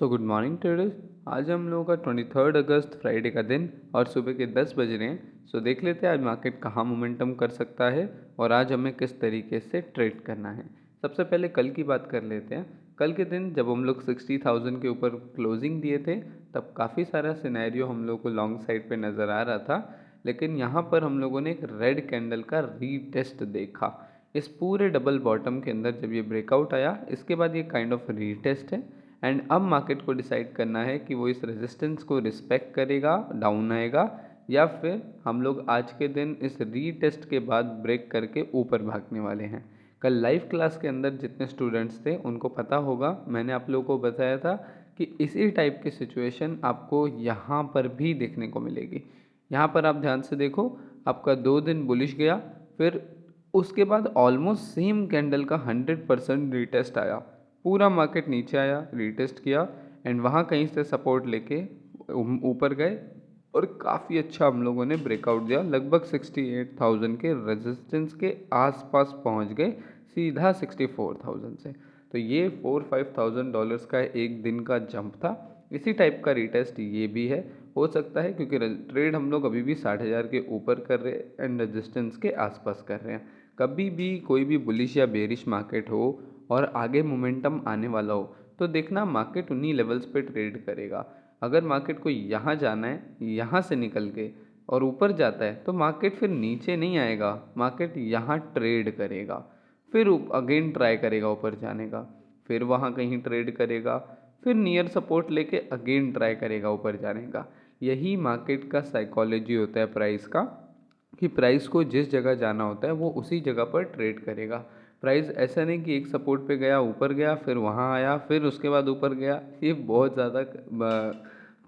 Good morning traders. आज हम लोगों का 23 अगस्त फ्राइडे का दिन और सुबह के 10 बज रहे हैं। देख लेते हैं आज मार्केट कहाँ मोमेंटम कर सकता है और आज हमें किस तरीके से ट्रेड करना है। सबसे पहले कल की बात कर लेते हैं। कल के दिन जब हम लोग 60,000 के ऊपर क्लोजिंग दिए थे तब काफ़ी सारा सिनेरियो हम लोग को लॉन्ग साइड पे नज़र आ रहा था, लेकिन यहाँ पर हम लोगों ने एक रेड कैंडल का रीटेस्ट देखा। इस पूरे डबल बॉटम के अंदर जब ये ब्रेकआउट आया, इसके बाद ये काइंड ऑफ रीटेस्ट है एंड अब मार्केट को डिसाइड करना है कि वो इस रेजिस्टेंस को रिस्पेक्ट करेगा, डाउन आएगा, या फिर हम लोग आज के दिन इस रीटेस्ट के बाद ब्रेक करके ऊपर भागने वाले हैं। कल लाइव क्लास के अंदर जितने स्टूडेंट्स थे उनको पता होगा, मैंने आप लोगों को बताया था कि इसी टाइप की सिचुएशन आपको यहाँ पर भी देखने को मिलेगी। यहाँ पर आप ध्यान से देखो, आपका 2 दिन बुलिश गया, फिर उसके बाद ऑलमोस्ट सेम कैंडल का 100% रीटेस्ट आया। पूरा मार्केट नीचे आया, रीटेस्ट किया एंड वहाँ कहीं से सपोर्ट लेके ऊपर गए और काफ़ी अच्छा हम लोगों ने ब्रेकआउट दिया। लगभग 68,000 के रेजिस्टेंस के आसपास पहुँच गए, सीधा 64,000 से। तो ये $4-5,000 का एक दिन का जंप था। इसी टाइप का रीटेस्ट ये भी है, हो सकता है, क्योंकि ट्रेड हम लोग अभी भी 60,000 के ऊपर कर रहे हैं एंड रेजिस्टेंस के आसपास कर रहे हैं। कभी भी कोई भी बुलिश या बेरिश मार्केट हो और आगे मोमेंटम आने वाला हो तो देखना मार्केट उन्हीं लेवल्स पे ट्रेड करेगा। अगर मार्केट को यहाँ जाना है, यहाँ से निकल के और ऊपर जाता है तो मार्केट फिर नीचे नहीं आएगा, मार्केट यहाँ ट्रेड करेगा, फिर अगेन ट्राई करेगा ऊपर जाने का, फिर वहाँ कहीं ट्रेड करेगा, फिर नियर सपोर्ट लेके अगेन ट्राई करेगा ऊपर जाने का। यही मार्केट का साइकोलॉजी होता है प्राइस का, कि प्राइस को जिस जगह जाना होता है वो उसी जगह पर ट्रेड करेगा। प्राइस ऐसा नहीं कि एक सपोर्ट पे गया, ऊपर गया, फिर वहाँ आया, फिर उसके बाद ऊपर गया। ये बहुत ज़्यादा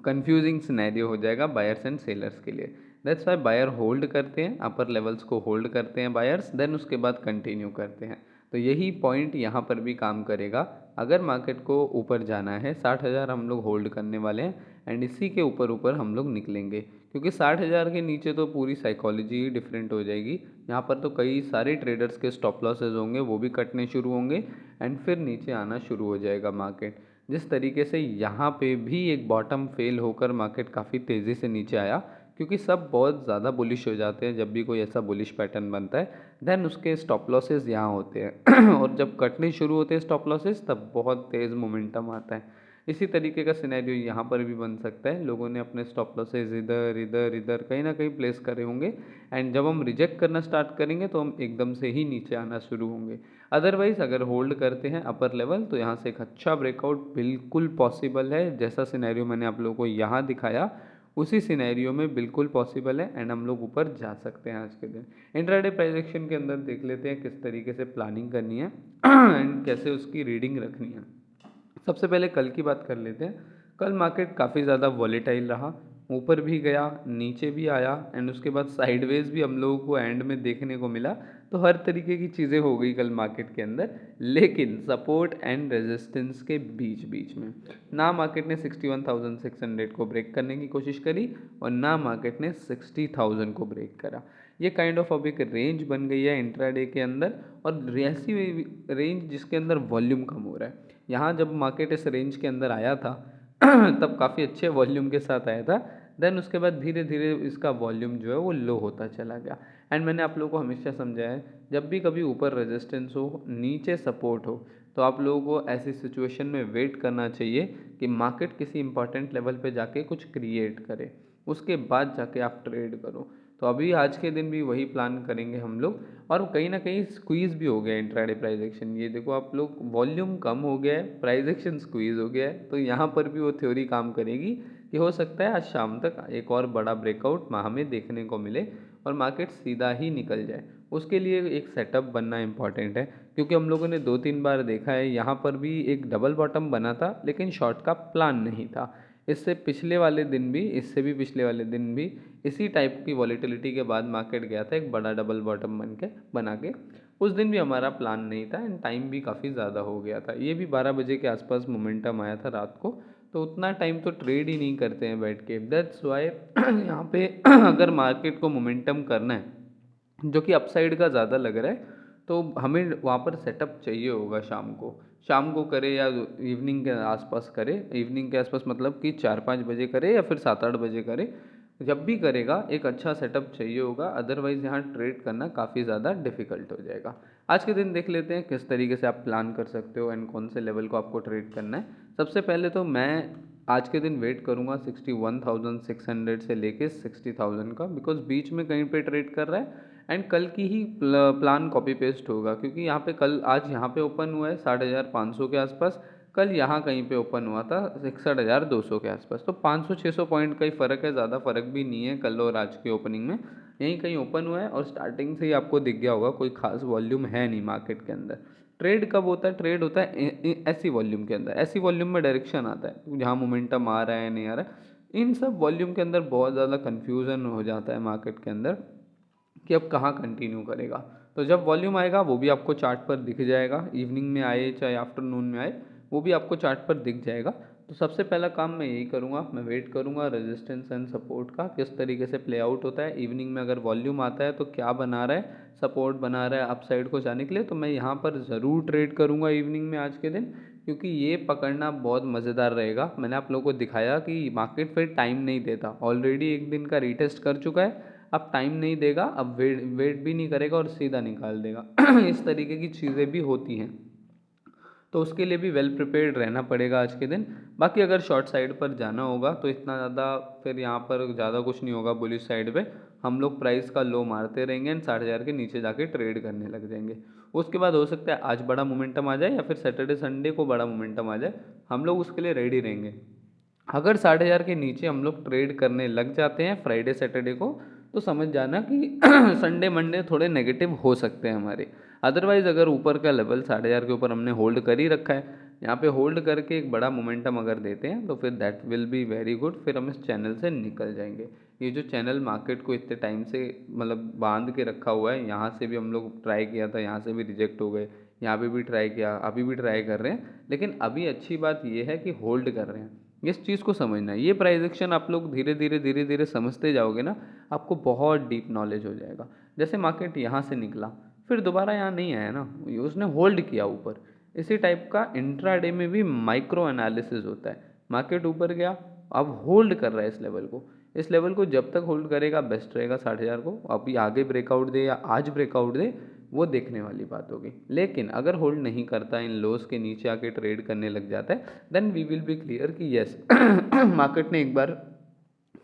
कंफ्यूजिंग सिनेरियो हो जाएगा बायर्स एंड सेलर्स के लिए। दैट्स वाई बायर होल्ड करते हैं, अपर लेवल्स को होल्ड करते हैं बायर्स, देन उसके बाद कंटिन्यू करते हैं। तो यही पॉइंट यहाँ पर भी काम करेगा। अगर मार्केट को ऊपर जाना है, 60,000 हम लोग होल्ड करने वाले हैं एंड इसी के ऊपर ऊपर हम लोग निकलेंगे, क्योंकि 60,000 के नीचे तो पूरी साइकोलॉजी ही डिफरेंट हो जाएगी। यहाँ पर तो कई सारे ट्रेडर्स के स्टॉप लॉसेज होंगे, वो भी कटने शुरू होंगे एंड फिर नीचे आना शुरू हो जाएगा मार्केट। जिस तरीके से यहाँ पे भी एक बॉटम फेल होकर मार्केट काफ़ी तेज़ी से नीचे आया, क्योंकि सब बहुत ज़्यादा बुलिश हो जाते हैं जब भी कोई ऐसा बुलिश पैटर्न बनता है, देन उसके स्टॉप लॉसेज यहाँ होते हैं और जब कटने शुरू होते हैं स्टॉप लॉसेज तब बहुत तेज़ मोमेंटम आता है। इसी तरीके का सिनेरियो यहाँ पर भी बन सकता है। लोगों ने अपने स्टॉप लॉसेज इधर इधर इधर कहीं ना कहीं प्लेस करे होंगे एंड जब हम रिजेक्ट करना स्टार्ट करेंगे तो हम एकदम से ही नीचे आना शुरू होंगे। अदरवाइज अगर होल्ड करते हैं अपर लेवल तो यहाँ से एक अच्छा ब्रेकआउट बिल्कुल पॉसिबल है। जैसा सिनेरियो मैंने आप लोगों को यहाँ दिखाया उसी सिनेरियो में बिल्कुल पॉसिबल है एंड हम लोग ऊपर जा सकते हैं आज के दिन। इंट्राडे प्राइस एक्शन के अंदर देख लेते हैं किस तरीके से प्लानिंग करनी है एंड कैसे उसकी रीडिंग रखनी है। सबसे पहले कल की बात कर लेते हैं। कल मार्केट काफ़ी ज़्यादा वॉलेटाइल रहा, ऊपर भी गया, नीचे भी आया एंड उसके बाद साइडवेज भी हम लोगों को एंड में देखने को मिला। तो हर तरीके की चीज़ें हो गई कल मार्केट के अंदर, लेकिन सपोर्ट एंड रेजिस्टेंस के बीच बीच में ना मार्केट ने 61,600 को ब्रेक करने की कोशिश करी और ना मार्केट ने 60,000 को ब्रेक करा। ये काइंड ऑफ अब एक रेंज बन गई है इंट्राडे के अंदर, और ऐसी रेंज जिसके अंदर वॉल्यूम कम हो रहा है। यहाँ जब मार्केट इस रेंज के अंदर आया था तब काफ़ी अच्छे वॉल्यूम के साथ आया था, देन उसके बाद धीरे धीरे इसका वॉल्यूम जो है वो लो होता चला गया। एंड मैंने आप लोगों को हमेशा समझाया है, जब भी कभी ऊपर रेजिस्टेंस हो, नीचे सपोर्ट हो, तो आप लोगों को ऐसी सिचुएशन में वेट करना चाहिए कि मार्केट किसी इंपॉर्टेंट लेवल पे जाके कुछ क्रिएट करे, उसके बाद जाके आप ट्रेड करो। तो अभी आज के दिन भी वही प्लान करेंगे हम लोग, और कहीं ना कहीं स्क्वीज़ भी हो गया इंट्राडे प्राइस एक्शन। ये देखो आप लोग, वॉल्यूम कम हो गया है, प्राइस एक्शन स्क्वीज़ हो गया है, तो यहाँ पर भी वो थ्योरी काम करेगी कि हो सकता है आज शाम तक एक और बड़ा ब्रेकआउट हमें देखने को मिले और मार्केट सीधा ही निकल जाए। उसके लिए एक सेटअप बनना इंपॉर्टेंट है, क्योंकि हम लोगों ने 2-3 बार देखा है यहाँ पर भी एक डबल बॉटम बना था लेकिन शॉर्ट का प्लान नहीं था। इससे पिछले वाले दिन भी, इससे भी पिछले वाले दिन भी इसी टाइप की वॉलीटिलिटी के बाद मार्केट गया था एक बड़ा डबल बॉटम बना के। उस दिन भी हमारा प्लान नहीं था एंड टाइम भी काफ़ी ज़्यादा हो गया था। ये भी 12 बजे के आसपास मोमेंटम आया था रात को, तो उतना टाइम तो ट्रेड ही नहीं करते हैं बैठ के। दैट्स वाई यहाँ पे अगर मार्केट को मोमेंटम करना है जो कि अपसाइड का ज़्यादा लग रहा है, तो हमें वहाँ पर सेटअप चाहिए होगा शाम को। शाम को करे या इवनिंग के आसपास करे। इवनिंग के आसपास मतलब कि 4-5 बजे करे या फिर 7-8 बजे करे। जब भी करेगा एक अच्छा सेटअप चाहिए होगा, अदरवाइज़ यहाँ ट्रेड करना काफ़ी ज़्यादा डिफिकल्ट हो जाएगा। आज के दिन देख लेते हैं किस तरीके से आप प्लान कर सकते हो एंड कौन से लेवल को आपको ट्रेड करना है। सबसे पहले तो मैं आज के दिन वेट करूँगा 61,600 से लेके 60,000 का, बिकॉज बीच में कहीं पे ट्रेड कर रहा है एंड कल की ही प्लान कॉपी पेस्ट होगा, क्योंकि यहाँ पे कल आज यहाँ पे ओपन हुआ है 60,500 के आसपास, कल यहाँ कहीं पे ओपन हुआ था 61,200 के आसपास। तो 500-600 पॉइंट का ही फ़र्क है, ज़्यादा फर्क भी नहीं है कल और आज की ओपनिंग में। यहीं कहीं ओपन हुआ है और स्टार्टिंग से ही आपको दिख गया होगा कोई खास वॉल्यूम है नहीं मार्केट के अंदर। ट्रेड कब होता है? ट्रेड होता है ऐसी वॉल्यूम के अंदर, ऐसी वॉल्यूम में डायरेक्शन आता है जहाँ मोमेंटम आ रहा है नहीं आ रहा है। इन सब वॉल्यूम के अंदर बहुत ज़्यादा कन्फ्यूज़न हो जाता है मार्केट के अंदर कि अब कहाँ कंटिन्यू करेगा। तो जब वॉल्यूम आएगा वो भी आपको चार्ट पर दिख जाएगा, इवनिंग में आए चाहे आफ्टरनून में आए वो भी आपको चार्ट पर दिख जाएगा। तो सबसे पहला काम मैं यही करूँगा, मैं वेट करूँगा रेजिस्टेंस एंड सपोर्ट का किस तरीके से प्ले आउट होता है। इवनिंग में अगर वॉल्यूम आता है तो क्या बना रहा है, सपोर्ट बना रहा है अपसाइड को जाने के लिए, तो मैं यहाँ पर ज़रूर ट्रेड करूँगा इवनिंग में आज के दिन, क्योंकि ये पकड़ना बहुत मज़ेदार रहेगा। मैंने आप लोगों को दिखाया कि मार्केट फिर टाइम नहीं देता, ऑलरेडी एक दिन का रीटेस्ट कर चुका है, अब टाइम नहीं देगा, अब वेट वेट भी नहीं करेगा और सीधा निकाल देगा। इस तरीके की चीज़ें भी होती हैं, तो उसके लिए भी वेल प्रिपेयर्ड रहना पड़ेगा आज के दिन। बाकी अगर शॉर्ट साइड पर जाना होगा तो इतना ज़्यादा फिर यहाँ पर ज़्यादा कुछ नहीं होगा। बुलिश साइड पे हम लोग प्राइस का लो मारते रहेंगे एंड 60,000 के नीचे जाके ट्रेड करने लग जाएंगे। उसके बाद हो सकता है आज बड़ा मोमेंटम आ जाए या फिर सैटरडे संडे को बड़ा मोमेंटम आ जाए, हम लोग उसके लिए रेडी रहेंगे। अगर 60,000 के नीचे हम लोग ट्रेड करने लग जाते हैं फ्राइडे सैटरडे को, तो समझ जाना कि संडे मंडे थोड़े नेगेटिव हो सकते हैं हमारे। अदरवाइज़ अगर ऊपर का लेवल 60,000 के ऊपर हमने होल्ड कर ही रखा है, यहाँ पे होल्ड करके एक बड़ा मोमेंटम अगर देते हैं तो फिर that will be very good. फिर हम इस चैनल से निकल जाएंगे। ये जो चैनल मार्केट को इतने टाइम से मतलब बांध के रखा हुआ है, यहाँ से भी हम लोग ट्राई किया था, यहाँ से भी रिजेक्ट हो गए, यहाँ पे भी ट्राई किया, अभी भी ट्राई कर रहे हैं, लेकिन अभी अच्छी बात ये है कि होल्ड कर रहे हैं। इस चीज़ को समझना है। ये प्राइस एक्शन आप लोग धीरे धीरे समझते जाओगे ना, आपको बहुत डीप नॉलेज हो जाएगा। जैसे मार्केट यहाँ से निकला फिर दोबारा यहाँ नहीं आया ना, उसने होल्ड किया ऊपर। इसी टाइप का इंट्राडे में भी माइक्रो एनालिसिस होता है। मार्केट ऊपर गया, अब होल्ड कर रहा है इस लेवल को। इस लेवल को जब तक होल्ड करेगा बेस्ट रहेगा 60,000 को। अभी आगे ब्रेकआउट दे या आज ब्रेकआउट दे वो देखने वाली बात होगी। लेकिन अगर होल्ड नहीं करता, इन लोस के नीचे आके ट्रेड करने लग जाता है, then we will be clear कि यस मार्केट ने एक बार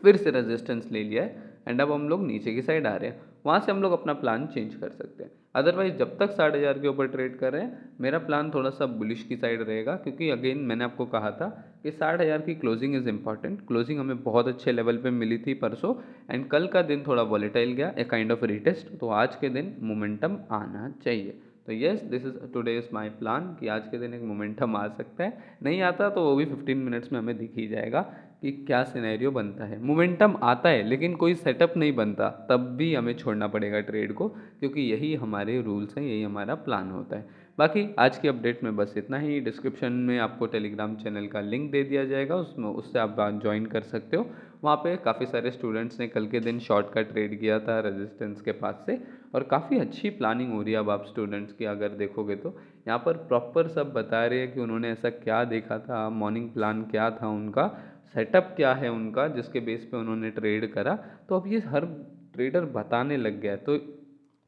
फिर से रेजिस्टेंस ले लिया है एंड अब हम लोग नीचे की साइड आ रहे हैं। वहाँ से हम लोग अपना प्लान चेंज कर सकते हैं। अदरवाइज जब तक 60,000 के ऊपर ट्रेड कर रहे हैं मेरा प्लान थोड़ा सा बुलिश की साइड रहेगा, क्योंकि अगेन मैंने आपको कहा था कि 60,000 की क्लोजिंग इज़ इंपॉर्टेंट। क्लोजिंग हमें बहुत अच्छे लेवल पे मिली थी परसों एंड कल का दिन थोड़ा वॉलेटाइल गया, ए काइंड ऑफ रिटेस्ट। तो आज के दिन मोमेंटम आना चाहिए। तो yes, this is today is my plan कि आज के दिन एक मोमेंटम आ सकता है। नहीं आता तो वो भी 15 मिनट्स में हमें दिख ही जाएगा कि क्या सिनेरियो बनता है। मोमेंटम आता है लेकिन कोई सेटअप नहीं बनता, तब भी हमें छोड़ना पड़ेगा ट्रेड को, क्योंकि यही हमारे रूल्स हैं, यही हमारा प्लान होता है। बाकी आज की अपडेट में बस इतना ही। डिस्क्रिप्शन में आपको टेलीग्राम चैनल का लिंक दे दिया जाएगा, उसमें उससे आप ज्वाइन कर सकते हो। वहाँ पे काफ़ी सारे स्टूडेंट्स ने कल के दिन शॉर्ट का ट्रेड किया था रेजिस्टेंस के पास से, और काफ़ी अच्छी प्लानिंग हो रही है अब आप स्टूडेंट्स की अगर देखोगे तो। यहाँ पर प्रॉपर सब बता रहे हैं कि उन्होंने ऐसा क्या देखा था, मॉर्निंग प्लान क्या था उनका, सेटअप क्या है उनका, जिसके बेस पे उन्होंने ट्रेड करा। तो अब ये हर ट्रेडर बताने लग गया है, तो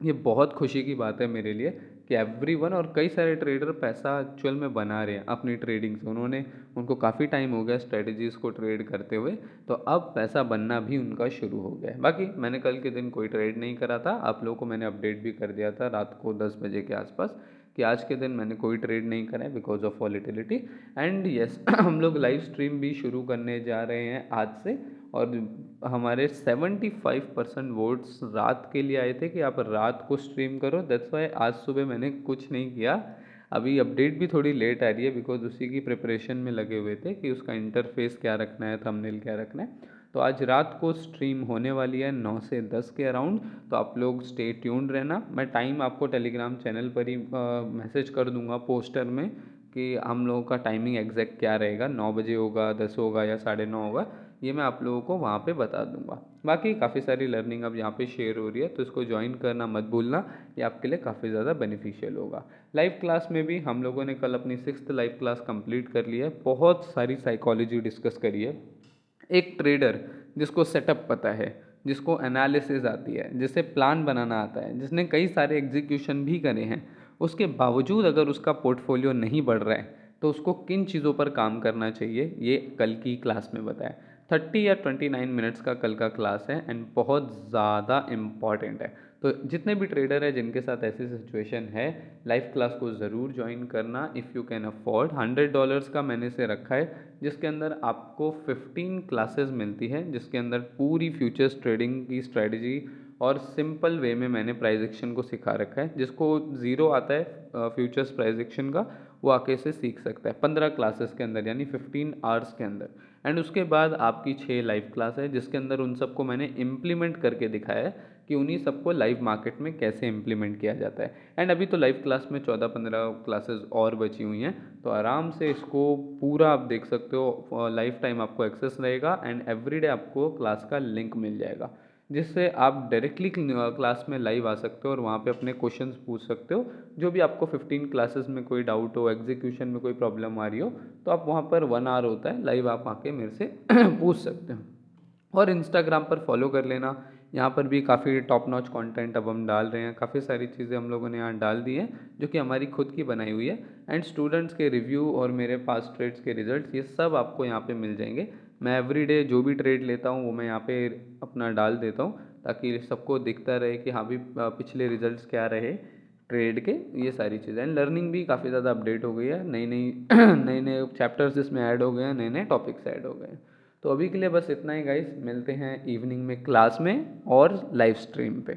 ये बहुत खुशी की बात है मेरे लिए कि एवरीवन और कई सारे ट्रेडर पैसा एक्चुअल में बना रहे हैं अपनी ट्रेडिंग से। उनको काफ़ी टाइम हो गया स्ट्रेटजीज़ को ट्रेड करते हुए, तो अब पैसा बनना भी उनका शुरू हो गया है। बाकी मैंने कल के दिन कोई ट्रेड नहीं करा था, आप लोगों को मैंने अपडेट भी कर दिया था रात को 10 बजे के आसपास कि आज के दिन मैंने कोई ट्रेड नहीं करा है because of volatility. And yes, हम लोग लाइव स्ट्रीम भी शुरू करने जा रहे हैं आज से, और हमारे 75% वोट्स रात के लिए आए थे कि आप रात को स्ट्रीम करो। दैट्स वाई आज सुबह मैंने कुछ नहीं किया। अभी अपडेट भी थोड़ी लेट आ रही है बिकॉज उसी की प्रिपरेशन में लगे हुए थे कि उसका इंटरफेस क्या रखना है, थंबनेल क्या रखना है। तो आज रात को स्ट्रीम होने वाली है 9 से 10 के अराउंड, तो आप लोग स्टे ट्यून्ड रहना। मैं टाइम आपको टेलीग्राम चैनल पर ही मैसेज कर दूंगा पोस्टर में कि हम लोगों का टाइमिंग एग्जैक्ट क्या रहेगा, 9 बजे होगा, 10 होगा या 9:30 होगा, ये मैं आप लोगों को वहाँ पे बता दूंगा। बाकी काफ़ी सारी लर्निंग अब यहाँ पे शेयर हो रही है, तो इसको ज्वाइन करना मत भूलना, ये आपके लिए काफ़ी ज़्यादा बेनिफिशियल होगा। लाइव क्लास में भी हम लोगों ने कल अपनी 6th लाइव क्लास कंप्लीट कर ली है, बहुत सारी साइकोलॉजी डिस्कस करी है। एक ट्रेडर जिसको सेटअप पता है, जिसको एनालिसिस आती है, जिसे प्लान बनाना आता है, जिसने कई सारे एग्जीक्यूशन भी करे हैं, उसके बावजूद अगर उसका पोर्टफोलियो नहीं बढ़ रहा है तो उसको किन चीज़ों पर काम करना चाहिए, ये कल की क्लास में बताया। 30 या 29 मिनट्स का कल का क्लास है एंड बहुत ज़्यादा इम्पॉर्टेंट है। तो जितने भी ट्रेडर है जिनके साथ ऐसी सिचुएशन है, लाइव क्लास को ज़रूर ज्वाइन करना इफ़ यू कैन अफोर्ड। $100 का मैंने से रखा है, जिसके अंदर आपको 15 क्लासेस मिलती है, जिसके अंदर पूरी फ्यूचर्स ट्रेडिंग की स्ट्रेटजी और सिंपल वे में मैंने प्राइस एक्शन को सिखा रखा है। जिसको ज़ीरो आता है फ्यूचर्स प्राइस एक्शन का, वो आके से सीख सकता है 15 क्लासेस के अंदर, यानी 15 आवर्स के अंदर। एंड उसके बाद आपकी 6 लाइव क्लास है, जिसके अंदर उन सबको मैंने इम्प्लीमेंट करके दिखाया है कि उन्हीं सबको लाइव मार्केट में कैसे इम्प्लीमेंट किया जाता है। एंड अभी तो लाइव क्लास में 14-15 क्लासेस और बची हुई हैं, तो आराम से इसको पूरा आप देख सकते हो। लाइफ टाइम आपको एक्सेस रहेगा एंड एवरीडे आपको क्लास का लिंक मिल जाएगा, जिससे आप डायरेक्टली क्लास में लाइव आ सकते हो और वहाँ पे अपने क्वेश्चंस पूछ सकते हो। जो भी आपको 15 क्लासेस में कोई डाउट हो, एग्जीक्यूशन में कोई प्रॉब्लम आ रही हो, तो आप वहाँ पर 1 आवर होता है लाइव, आप आके मेरे से पूछ सकते हो। और इंस्टाग्राम पर फॉलो कर लेना, यहाँ पर भी काफ़ी टॉप नॉच कंटेंट अब हम डाल रहे हैं। काफ़ी सारी चीज़ें हम लोगों ने यहाँ डाल दी हैं जो कि हमारी खुद की बनाई हुई है। एंड स्टूडेंट्स के रिव्यू और मेरे पास ट्रेड्स के रिजल्ट्स, ये सब आपको यहाँ पे मिल जाएंगे। मैं एवरीडे जो भी ट्रेड लेता हूँ वो मैं यहाँ पे अपना डाल देता हूँ, ताकि सबको दिखता रहे कि हाँ भी पिछले रिजल्ट्स क्या रहे ट्रेड के। ये सारी चीज़ें एंड लर्निंग भी काफ़ी ज़्यादा अपडेट हो गई है, नई नई नए नए चैप्टर्स इसमें ऐड हो गए हैं, नए नए टॉपिक्स ऐड हो गए हैं। तो अभी के लिए बस इतना ही गाइस, मिलते हैं इवनिंग में क्लास में और लाइव स्ट्रीम पे।